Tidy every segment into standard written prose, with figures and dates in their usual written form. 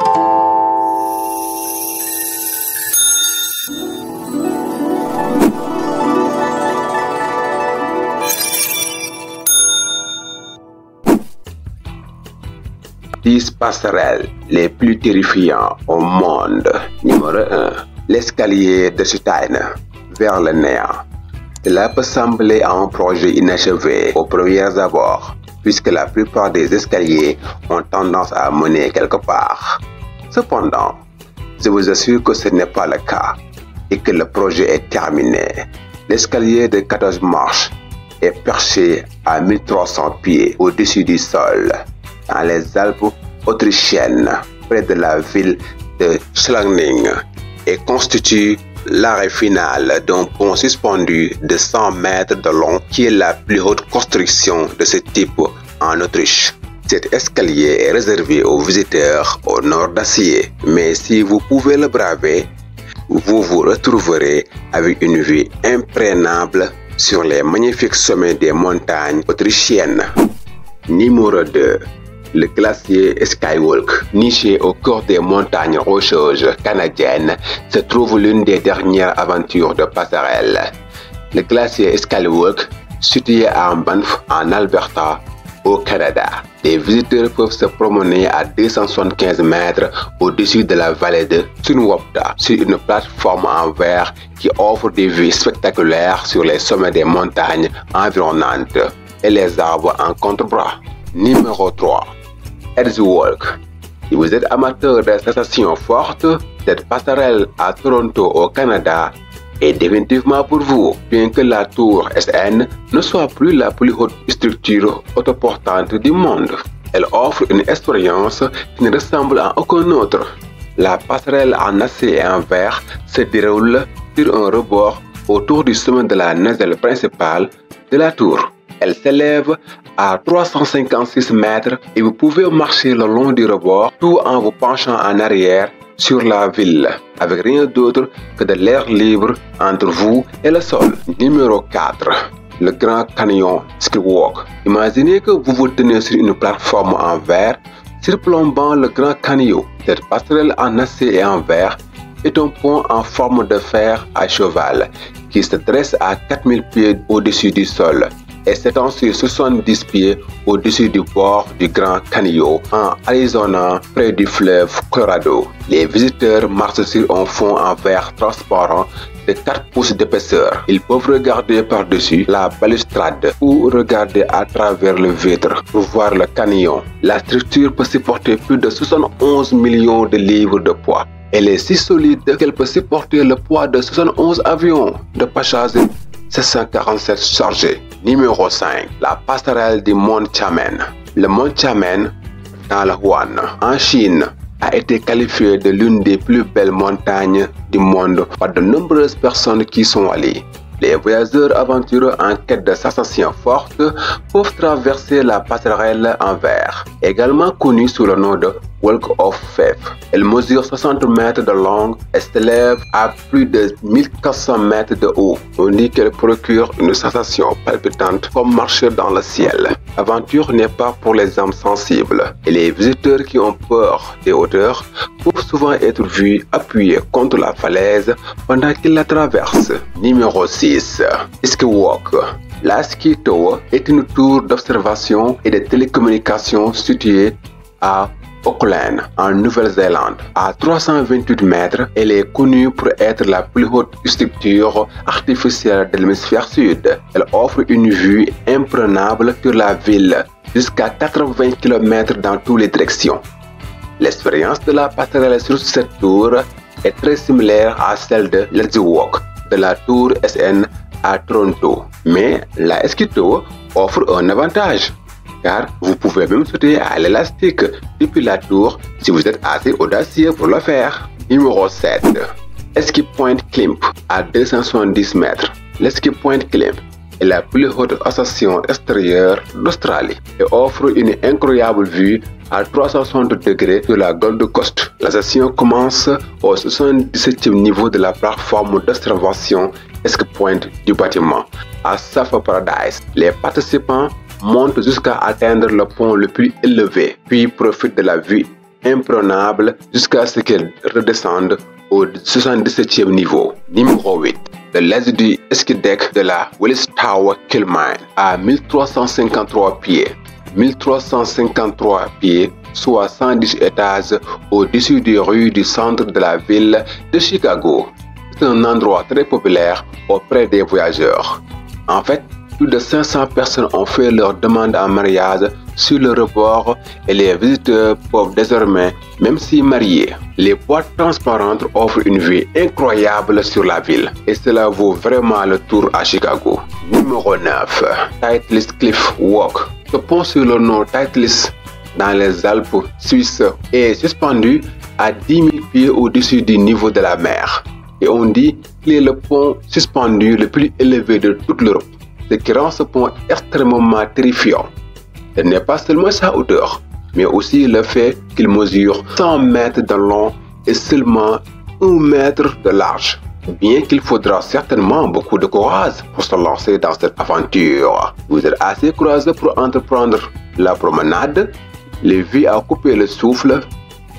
10 passerelles les plus terrifiants au monde. Numéro 1. L'escalier de Stein vers le néant. Cela peut sembler un projet inachevé aux premiers abords, puisque la plupart des escaliers ont tendance à mener quelque part. Cependant, je vous assure que ce n'est pas le cas et que le projet est terminé. L'escalier de 14 marches est perché à 1300 pieds au-dessus du sol, dans les Alpes autrichiennes, près de la ville de Schladming, et constitue l'arrêt final d'un pont suspendu de 100 mètres de long qui est la plus haute construction de ce type en Autriche. Cet escalier est réservé aux visiteurs aux nord d'acier, mais si vous pouvez le braver, vous vous retrouverez avec une vue imprenable sur les magnifiques sommets des montagnes autrichiennes. Numéro 2. Le glacier Skywalk. Niché au cœur des montagnes rocheuses canadiennes, se trouve l'une des dernières aventures de passerelle. Le glacier Skywalk, situé à Banff, en Alberta, au Canada. Les visiteurs peuvent se promener à 275 mètres au-dessus de la vallée de Sunwapta sur une plateforme en verre qui offre des vues spectaculaires sur les sommets des montagnes environnantes et les arbres en contrebas. Numéro 3. Edgewalk. Si vous êtes amateur de sensations fortes, cette passerelle à Toronto au Canada est définitivement pour vous, bien que la tour SN ne soit plus la plus haute structure autoportante du monde. Elle offre une expérience qui ne ressemble à aucun autre. La passerelle en acier et en verre se déroule sur un rebord autour du sommet de la nacelle principale de la tour. Elle s'élève à 356 mètres et vous pouvez marcher le long du rebord tout en vous penchant en arrière sur la ville, avec rien d'autre que de l'air libre entre vous et le sol. Numéro 4. Le Grand Canyon Skywalk. Imaginez que vous vous tenez sur une plateforme en verre surplombant le Grand Canyon. Cette passerelle en acier et en verre est un pont en forme de fer à cheval qui se dresse à 4000 pieds au-dessus du sol et s'étend sur 70 pieds au-dessus du bord du Grand Canyon en Arizona, près du fleuve Colorado. Les visiteurs marchent sur un fond en verre transparent de 4 pouces d'épaisseur. Ils peuvent regarder par-dessus la balustrade ou regarder à travers le vitre pour voir le canyon. La structure peut supporter plus de 71 millions de livres de poids. Elle est si solide qu'elle peut supporter le poids de 71 avions de passagers 747 chargés. Numéro 5. La passerelle du mont Xiamen. Le mont Xiamen, dans le Hunan, en Chine, a été qualifié de l'une des plus belles montagnes du monde par de nombreuses personnes qui sont allées. Les voyageurs aventureux en quête de sensations fortes peuvent traverser la passerelle en verre, également connue sous le nom de Walk of Faith. Elle mesure 60 mètres de long et s'élève à plus de 1400 mètres de haut. On dit qu'elle procure une sensation palpitante comme marcher dans le ciel. L'aventure n'est pas pour les âmes sensibles et les visiteurs qui ont peur des hauteurs peuvent souvent être vus appuyés contre la falaise pendant qu'ils la traversent. Numéro 6. Skywalk. La Ski Tower est une tour d'observation et de télécommunications située à Auckland, en Nouvelle-Zélande. À 328 mètres, elle est connue pour être la plus haute structure artificielle de l'hémisphère sud. Elle offre une vue imprenable sur la ville, jusqu'à 80 km dans toutes les directions. L'expérience de la passerelle sur cette tour est très similaire à celle de l'Edgewalk de la tour SN à Toronto. Mais la Ski Tower offre un avantage, car vous pouvez même sauter à l'élastique depuis la tour si vous êtes assez audacieux pour le faire. Numéro 7. Ski Point Climb à 270 mètres. Le Ski Point Climb est la plus haute station extérieure d'Australie et offre une incroyable vue à 360 degrés sur la Gold Coast. La station commence au 77e niveau de la plateforme d'observation Ski Point du bâtiment, à Surf Paradise. Les participants montent jusqu'à atteindre le pont le plus élevé, puis profitent de la vue imprenable jusqu'à ce qu'elle redescende au 77e niveau. Numéro 8. Le laser du ski deck de la Willis Tower Kilmaine à 1353 pieds. 1353 pieds, soit 110 étages au-dessus des rues du centre de la ville de Chicago. C'est un endroit très populaire auprès des voyageurs. En fait, plus de 500 personnes ont fait leur demande en mariage sur le rebord et les visiteurs peuvent désormais même s'y marier. Les boîtes transparentes offrent une vue incroyable sur la ville et cela vaut vraiment le tour à Chicago. Numéro 9. Titleist Cliff Walk. Ce pont sur le nom Titleist dans les Alpes suisses est suspendu à 10 000 pieds au-dessus du niveau de la mer. Et on dit qu'il est le pont suspendu le plus élevé de toute l'Europe, ce qui rend ce pont extrêmement terrifiant. Ce n'est pas seulement sa hauteur, mais aussi le fait qu'il mesure 100 mètres de long et seulement 1 mètre de large. Bien qu'il faudra certainement beaucoup de courage pour se lancer dans cette aventure. Vous êtes assez courageux pour entreprendre la promenade. Les vues à couper le souffle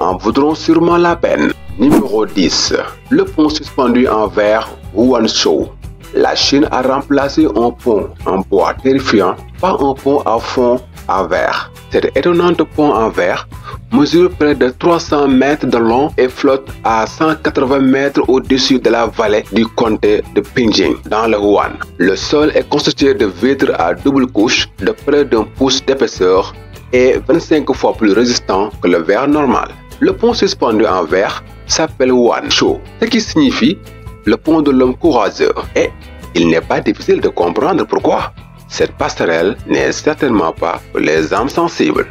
en vaudront sûrement la peine. Numéro 10. Le pont suspendu en verre Guangzhou. La Chine a remplacé un pont en bois terrifiant par un pont à fond en verre. Cet étonnant pont en verre mesure près de 300 mètres de long et flotte à 180 mètres au-dessus de la vallée du comté de Pinjing, dans le Hunan. Le sol est constitué de vitres à double couche de près d'un pouce d'épaisseur et 25 fois plus résistant que le verre normal. Le pont suspendu en verre s'appelle Guangzhou, ce qui signifie le pont de l'homme courageux. Et il n'est pas difficile de comprendre pourquoi. Cette passerelle n'est certainement pas pour les âmes sensibles.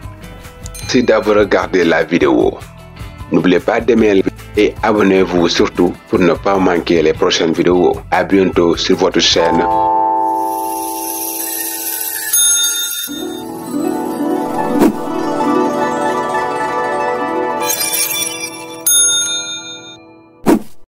Merci d'avoir regardé la vidéo. N'oubliez pas d'aimer la vidéo et abonnez-vous surtout pour ne pas manquer les prochaines vidéos. À bientôt sur votre chaîne